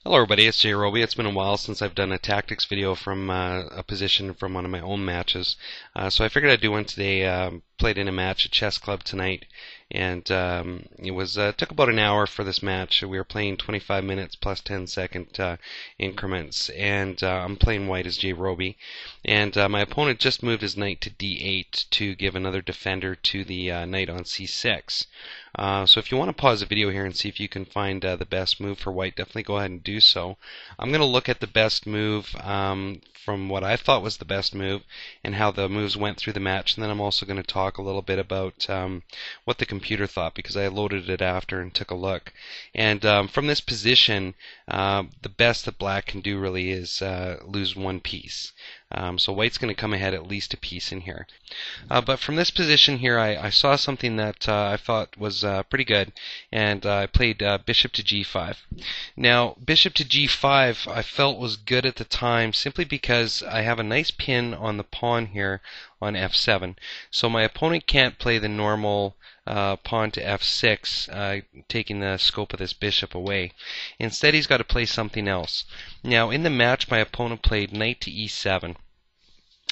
Hello everybody, it's jrobi. It's been a while since I've done a tactics video from a position from one of my own matches. So I figured I'd do one today. Played in a match at Chess Club tonight, and it was took about an hour for this match. We were playing 25 minutes plus 10-second increments, and I'm playing white as jrobi. And my opponent just moved his knight to d8 to give another defender to the knight on c6. So if you want to pause the video here and see if you can find the best move for white, definitely go ahead and do so. I'm going to look at the best move from what I thought was the best move and how the moves went through the match, and then I'm also going to talk a little bit about what the computer thought, because I loaded it after and took a look. And from this position, the best that black can do really is lose one piece. So white's going to come ahead at least a piece in here. But from this position here, I saw something that I thought was pretty good, and I played bishop to g5. Now, bishop to g5 I felt was good at the time simply because I have a nice pin on the pawn here on f7. So my opponent can't play the normal pawn to f6, taking the scope of this bishop away. Instead, he's got to play something else. Now, in the match, my opponent played knight to e7.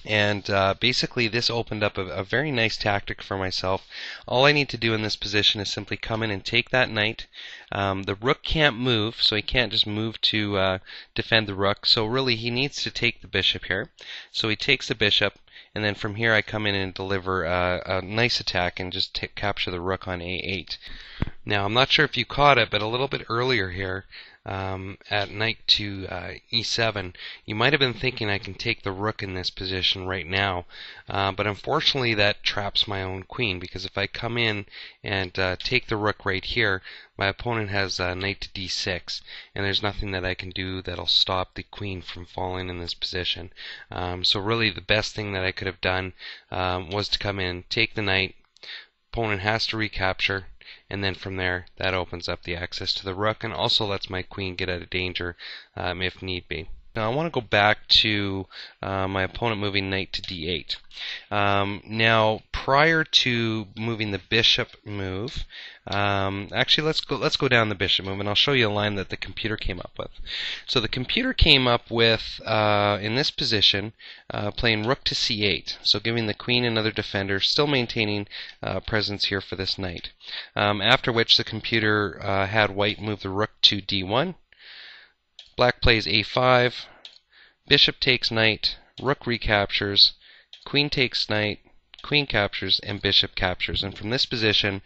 And basically this opened up a very nice tactic for myself. All I need to do in this position is simply come in and take that knight. The rook can't move, so he can't just move to defend the rook. So really he needs to take the bishop here. So he takes the bishop, and then from here I come in and deliver a nice attack and just capture the rook on a8. Now, I'm not sure if you caught it, but a little bit earlier here, at knight to e7, you might have been thinking I can take the rook in this position right now, but unfortunately that traps my own queen, because if I come in and take the rook right here, my opponent has knight to d6, and there's nothing that I can do that'll stop the queen from falling in this position. So really the best thing that I could have done was to come in, take the knight, opponent has to recapture, and then from there that opens up the access to the rook and also lets my queen get out of danger if need be. Now I want to go back to my opponent moving knight to d8. Now prior to moving the bishop move, actually let's go down the bishop move, and I'll show you a line that the computer came up with. So the computer came up with, in this position, playing rook to c8, so giving the queen another defender, still maintaining presence here for this knight. After which the computer had white move the rook to d1. Black plays a5, bishop takes knight, rook recaptures, queen takes knight, queen captures, and bishop captures. And from this position,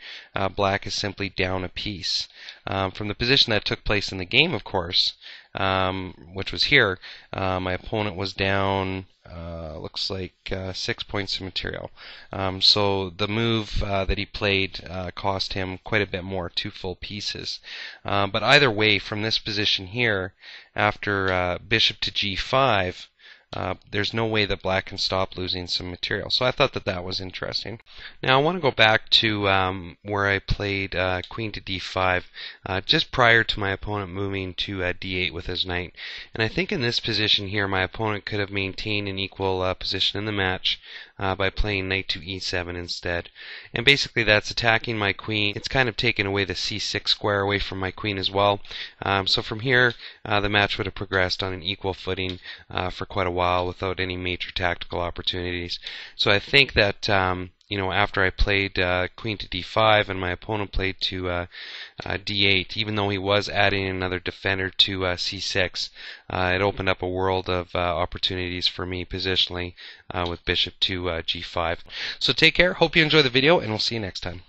black is simply down a piece. From the position that took place in the game, of course, which was here, my opponent was down, looks like 6 points of material. So the move that he played cost him quite a bit more, 2 full pieces. But either way, from this position here, after bishop to g5, there's no way that black can stop losing some material. So I thought that that was interesting. Now I want to go back to where I played queen to d5 just prior to my opponent moving to d8 with his knight. And I think in this position here my opponent could have maintained an equal position in the match by playing knight to e7 instead. And basically that's attacking my queen. It's kind of taken away the c6 square away from my queen as well. So from here the match would have progressed on an equal footing for quite a while without any major tactical opportunities. So I think that after I played queen to d5 and my opponent played to d8, even though he was adding another defender to c6, it opened up a world of opportunities for me positionally with bishop to g5. So take care, hope you enjoy the video, and we'll see you next time.